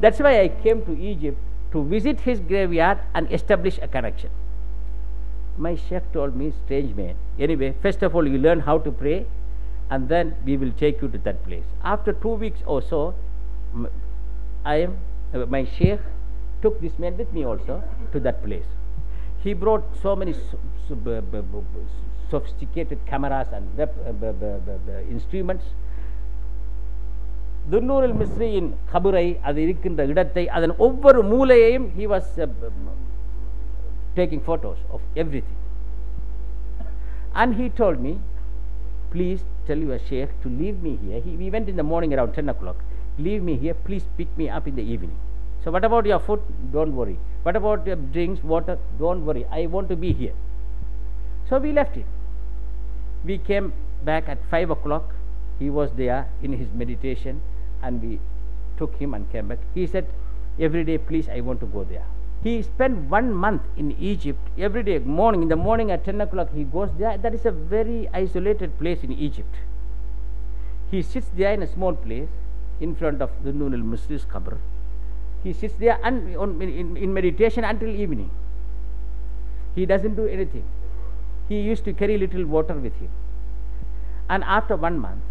That's why I came to Egypt to visit his graveyard and establish a connection. My sheikh told me, strange man, anyway, first of all you learn how to pray and then we will take you to that place. After 2 weeks or so, my sheikh took this man with me also to that place. He brought so many sophisticated cameras and instruments. Dunnur al-Misri in Khaburai, அது இருக்கின்ற இடத்தை அதன் ஒவ்வொரு மூலையையும் he was taking photos of everything. And he told me, please tell your sheikh to leave me here. We went in the morning around 10 o'clock. Leave me here, please pick me up in the evening. So what about your food? Don't worry. What about your drinks, water? Don't worry. I want to be here. So we left him. We came back at 5 o'clock. He was there in his meditation and we took him and came back. He said, every day, please, I want to go there. He spent 1 month in Egypt. Every day, in the morning at 10 o'clock, he goes there. That is a very isolated place in Egypt. He sits there in a small place in front of the Dunnur al-Misri's qabr. He sits there in meditation until evening. He doesn't do anything. He used to carry little water with him. And after 1 month,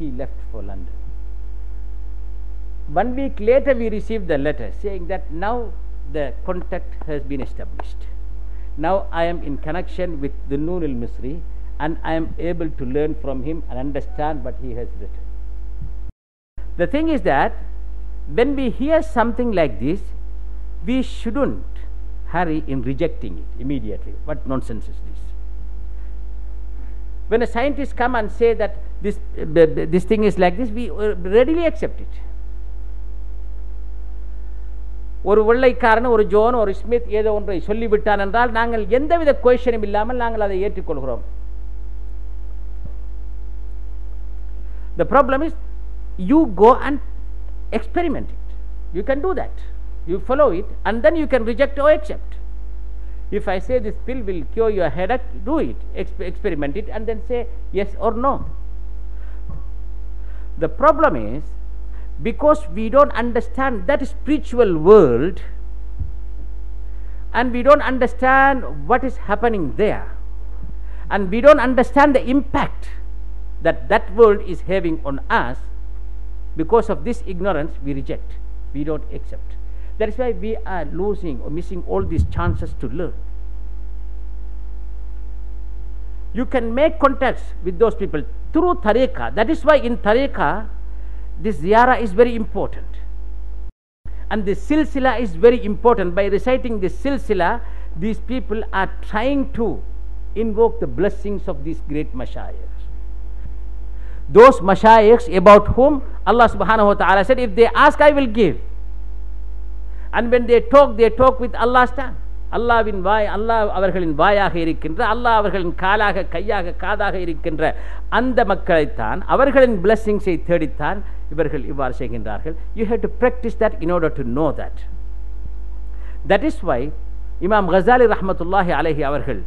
he left for London. 1 week later, we received the letter saying that now the contact has been established. Now I am in connection with the Dunnur al-Misri and I am able to learn from him and understand what he has written. The thing is that when we hear something like this, we shouldn't hurry in rejecting it immediately. What nonsense is this? When a scientist come and say that this thing is like this, we readily accept it. ஒரு வெள்ளைக்காரன் ஒரு zone ஒரு Smith ஏதோ ஒன்றை சொல்லிவிட்டான் என்றால் நாங்கள் எந்தவித கொஸ்டினும் இல்லாமல் நாங்கள் அதை ஏற்றுக்கொள்கிறோம். The problem is you go and experiment it. You can do that. You follow it and then you can reject or accept. If I say this pill will cure your headache, do it, experiment it and then say yes or no. The problem is, because we don't understand that spiritual world and we don't understand what is happening there and we don't understand the impact that world is having on us, because of this ignorance we reject, we don't accept. That is why we are losing or missing all these chances to learn. You can make contacts with those people through tariqah. That is why in tariqah this ziyarah is very important and this silsila is very important. By reciting this silsila, these people are trying to invoke the blessings of these great mashayikhs, those mashayikhs about whom Allah subhanahu wa ta'ala said, if they ask I will give, and when they talk with Allah's tongue. அல்லாவின் வாய், அல்லாஹ் அவர்களின் வாயாக இருக்கின்ற, அல்லாஹ் அவர்களின் காலாக கையாக காதாக இருக்கின்ற அந்த மக்களைத்தான் அவர்களின் பிளெஸிங்ஸை தேடித்தான் இவர்கள் இவ்வாறு செய்கின்றார்கள். You have to practice that in order to know that. That is why இமாம் கஸாலி ரஹ்மத்துல்லாஹி அலைஹி அவர்கள்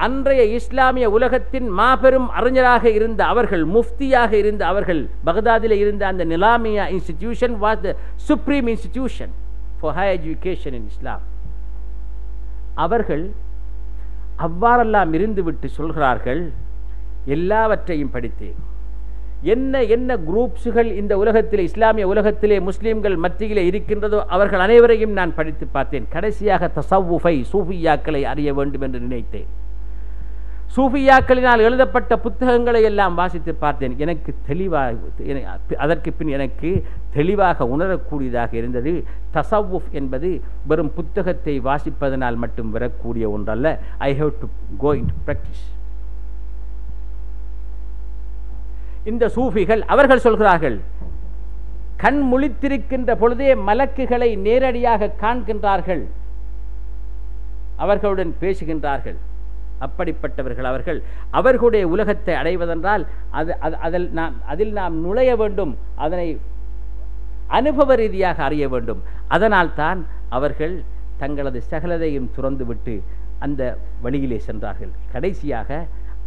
அன்றைய இஸ்லாமிய உலகத்தின் மாபெரும் அறிஞராக இருந்த அவர்கள், முஃப்தியாக இருந்த அவர்கள், பகதாதில் இருந்த அந்த நிலாமியா institution was the supreme institution for higher education in Islam. அவர்கள் அவ்வாறெல்லாம் இருந்துவிட்டு சொல்கிறார்கள், எல்லாவற்றையும் படித்தேன். என்ன குரூப்ஸுகள் இந்த உலகத்திலே, இஸ்லாமிய உலகத்திலே முஸ்லீம்கள் மத்தியிலே இருக்கின்றதோ அவர்கள் அனைவரையும் நான் படித்து பார்த்தேன். கடைசியாக தஸவ்வுஃபை, சூஃபியாக்களை அறிய வேண்டும் என்று நினைத்தேன். சூஃபியாக்களினால் எழுதப்பட்ட புத்தகங்களை எல்லாம் வாசித்து பார்த்தேன். எனக்கு அதற்கு பின் எனக்கு தெளிவாக உணரக்கூடியதாக இருந்தது, தஸவ்வுஃப் என்பது வெறும் புத்தகத்தை வாசிப்பதனால் மட்டும் வரக்கூடிய ஒன்றல்ல. I have to go into practice. இந்த சூஃபிகள் அவர்கள் சொல்கிறார்கள், கண் முழித்திருக்கின்ற பொழுதே மலக்குகளை நேரடியாக காண்கின்றார்கள், அவர்களுடன் பேசுகின்றார்கள். அப்படிப்பட்டவர்கள் அவர்கள். அவர்களுடைய உலகத்தை அடைவதென்றால் அதில் நாம் நுழைய வேண்டும், அதனை அனுபவ ரீதியாக அறிய வேண்டும். அதனால் தான் அவர்கள் தங்களது சகலதையும் துறந்துவிட்டு அந்த வழியிலே சென்றார்கள். கடைசியாக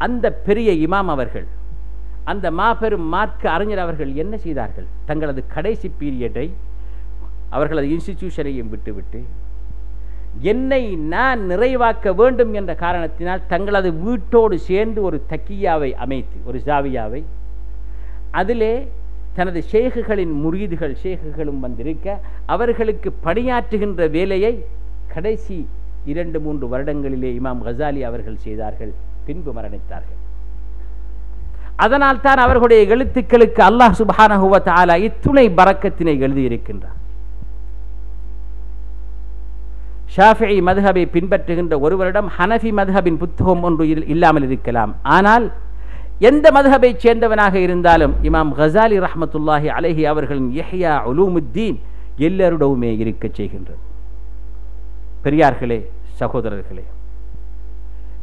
அந்த பெரிய இமாம் அவர்கள், அந்த மாபெரும் மார்க்க அறிஞர் அவர்கள் என்ன செய்தார்கள்? தங்களது கடைசி பீரியடை அவர்களது இன்ஸ்டிடியூஷனையும் விட்டுவிட்டு என்னை நான் நிறைவாக்க வேண்டும் என்ற காரணத்தினால் தங்களது வீட்டோடு சேர்ந்து ஒரு தக்கியாவை அமைத்து, ஒரு ஜாவியாவை, அதிலே தனது ஷேகுகளின் முரீதுகள் ஷேகுகளும் வந்திருக்க அவர்களுக்கு பணியாற்றுகின்ற வேலையை கடைசி 2-3 வருடங்களிலே இமாம் கசாலி அவர்கள் செய்தார்கள். பின்பு மரணித்தார்கள். அதனால் தான் அவர்களுடைய எழுத்துக்களுக்கு அல்லாஹ் சுப்ஹானஹு வ தஆலா இத்துணை பரக்கத்தினை எழுதியிருக்கின்றார். ஷாஃபிஈ மத்ஹபை பின்பற்றுகின்ற ஒருவரிடம் ஹனஃபி மத்ஹபின் புத்தகம் ஒன்று இல்லாமல் இருக்கலாம். ஆனால் எந்த மத்ஹபை சேர்ந்தவனாக இருந்தாலும் இமாம் கசாலி ரஹ்மத்துல்லாஹி அலைஹி அவர்களின் இஹ்யா உலூமுத்தீன் எல்லாரிடமுமே இருக்க செய்கின்றது. பெரியார்களே, சகோதரர்களே,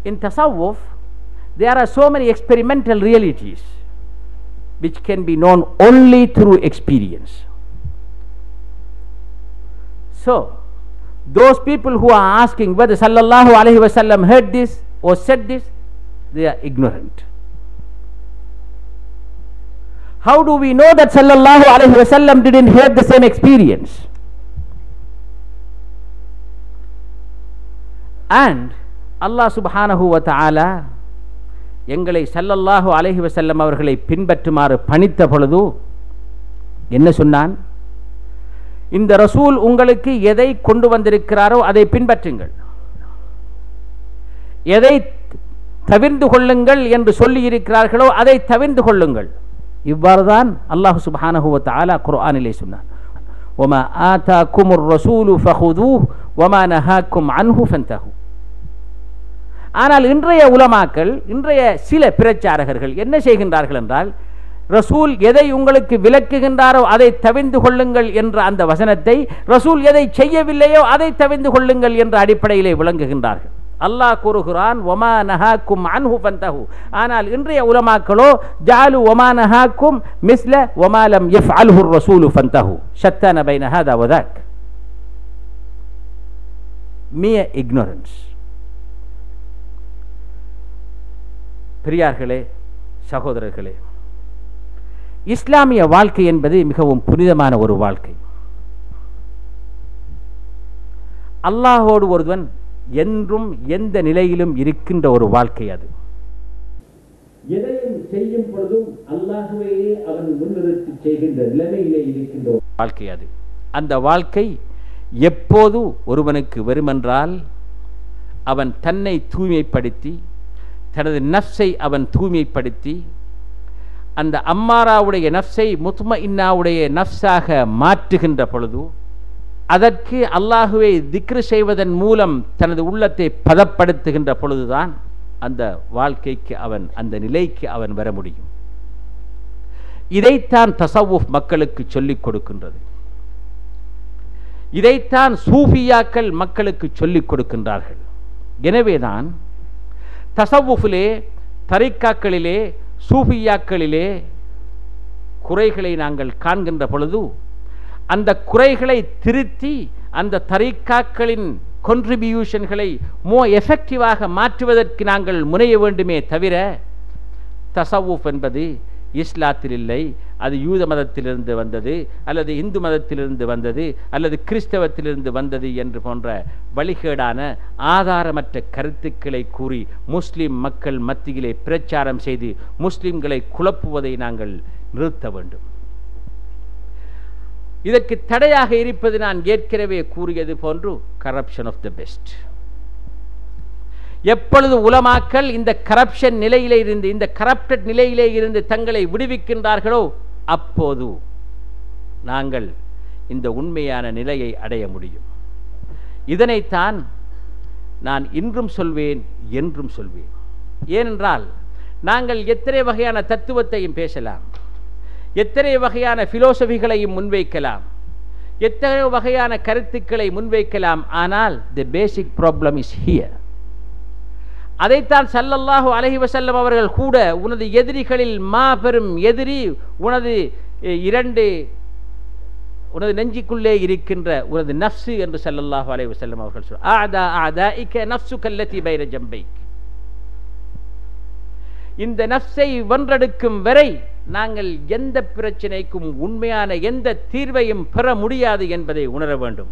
in tasawwuf there are so many experimental realities which can be known only through experience. So those people who are asking whether sallallahu alaihi wasallam heard this or said this, they are ignorant. How do we know that sallallahu alaihi wasallam didn't have the same experience? And Allah subhanahu wa ta'ala எங்களை ஸல்லல்லாஹு அலைஹி வஸல்லம் அவர்களை பின்பற்றுமாறு பணித்த பொழுது என்ன சொன்னான்? இந்த ரசூல் உங்களுக்கு எதை கொண்டு வந்திருக்கிறாரோ அதை பின்பற்றுங்கள், எதை தவிர்ந்து கொள்ளுங்கள் என்று சொல்லி இருக்கிறார்களோ அதை தவிர்ந்து கொள்ளுங்கள். இவ்வாறுதான் அல்லாஹ் சுப்ஹானஹு வ தஆலா குர்ஆனிலே சொன்னான், வமா ஆதாகுமுர் ரசூலு ஃபஹுதூஹு வமா நஹாக்கும் அன்ஹு ஃபன்தஹு. ஆனால் இன்றைய உலமாக்கள், இன்றைய சில பிரச்சாரகர்கள் என்ன செய்கின்றார்கள் என்றால், ரசூல் எதை உங்களுக்கு விளக்குகின்றாரோ அதை தவிர்ந்து கொள்ளுங்கள் என்ற அந்த வசனத்தை ரசூல் எதை செய்யவில்லையோ அதை தவிர்ந்து கொள்ளுங்கள் என்ற அடிப்படையிலே விளங்குகின்றார்கள். அல்லாஹ் கூறுகிறான், வமா நஹாக்கும் அன்ஹு ஃபன்தஹு. ஆனால் இன்றைய உலமாக்களோ ஜஅலு வமா நஹாக்கும் மிஸ்ல வமா லம் யஃஅல்ஹு ரசூலு ஃபன்தஹு. ஷத்தன பைன ஹாதா வ தாக். mere ignorance. பெரியார்களே, சகோதரர்களே, இஸ்லாமிய வாழ்க்கை என்பது மிகவும் புனிதமான ஒரு வாழ்க்கை. அல்லாஹோடு ஒருவன் என்றும் எந்த நிலையிலும் இருக்கின்ற ஒரு வாழ்க்கை அது. எதையும் செய்யும் பொழுதும் அல்லாஹ்வையே அவன் முன்னிறுத்தி செய்கின்ற நிலைமையிலே இருக்கின்ற வாழ்க்கை அது. அந்த வாழ்க்கை எப்போது ஒருவனுக்கு வருமென்றால் அவன் தன்னை தூய்மைப்படுத்தி, தனது நஃப்ஸை அவன் தூய்மைப்படுத்தி, அந்த அம்மாராவுடைய நஃப்ஸை முத்மஇன்னாவுடைய நஃப்ஸாக மாற்றுகின்ற பொழுது, அதற்கு அல்லாஹுவை திக்ரு செய்வதன் மூலம் தனது உள்ளத்தை பதப்படுத்துகின்ற பொழுதுதான் அந்த வாழ்க்கைக்கு அவன், அந்த நிலைக்கு அவன் வர முடியும். இதைத்தான் தஸவ்வுஃப் மக்களுக்கு சொல்லிக் கொடுக்கின்றது. இதைத்தான் சூஃபியாக்கள் மக்களுக்கு சொல்லிக் கொடுக்கின்றார்கள். எனவேதான் தஸவ்வுஃபிலே, தரிக்காக்களிலே, சூஃபியாக்களிலே குறைகளை நாங்கள் காண்கின்ற பொழுது அந்த குறைகளை திருத்தி அந்த தரிக்காக்களின் contributionகளை more எஃபெக்டிவாக மாற்றுவதற்கு நாங்கள் முனைய வேண்டுமே தவிர, தஸவ்வுஃப் என்பது இஸ்லாத்தில் இல்லை, அது யூத மதத்திலிருந்து வந்தது, அல்லது இந்து மதத்திலிருந்து வந்தது, அல்லது கிறிஸ்தவத்திலிருந்து வந்தது என்று போன்ற வழிகேடான ஆதாரமற்ற கருத்துக்களை கூறி முஸ்லிம் மக்கள் மத்தியிலே பிரச்சாரம் செய்து முஸ்லிம்களை குழப்புவதை நாங்கள் நிறுத்த வேண்டும். இதற்கு தடையாக இருப்பது நான் ஏற்கனவே கூறியது போன்று கரப்ஷன் ஆஃப் த பெஸ்ட். எப்பொழுது உலமாக்கள் இந்த கரப்ஷன் நிலையிலே இருந்து, இந்த கரப்டட் நிலையிலே இருந்து தங்களை விடுவிக்கின்றார்களோ அப்போது நாங்கள் இந்த உண்மையான நிலையை அடைய முடியும். இதனைத்தான் நான் இன்றும் சொல்வேன், என்றும் சொல்வேன். ஏனென்றால் நாங்கள் எத்தனை வகையான தத்துவத்தையும் பேசலாம், எத்தனை வகையான பிலோசபிகளையும் முன்வைக்கலாம், எத்தனை வகையான கருத்துக்களை முன்வைக்கலாம், ஆனால் தி பேசிக் ப்ராப்ளம் இஸ் ஹியர். அதைத்தான் ஸல்லல்லாஹு அலைஹி வஸல்லம் அவர்கள் கூட, உனது எதிரிகளில் மாபெரும் எதிரி உனது நெஞ்சுக்குள்ளே இருக்கின்ற உனது நஃப்ஸு என்று ஸல்லல்லாஹு அலைஹி வஸல்லம் அவர்கள் சொல்றார். அஅதா அஅதாஇக நஃப்ஸுக அல்லதி பைன ஜம்பைக். இந்த நஃப்ஸை வென்றெடுக்கும் வரை நாங்கள் எந்த பிரச்சனைக்கும் உண்மையான எந்த தீர்வையும் பெற முடியாது என்பதை உணர வேண்டும்.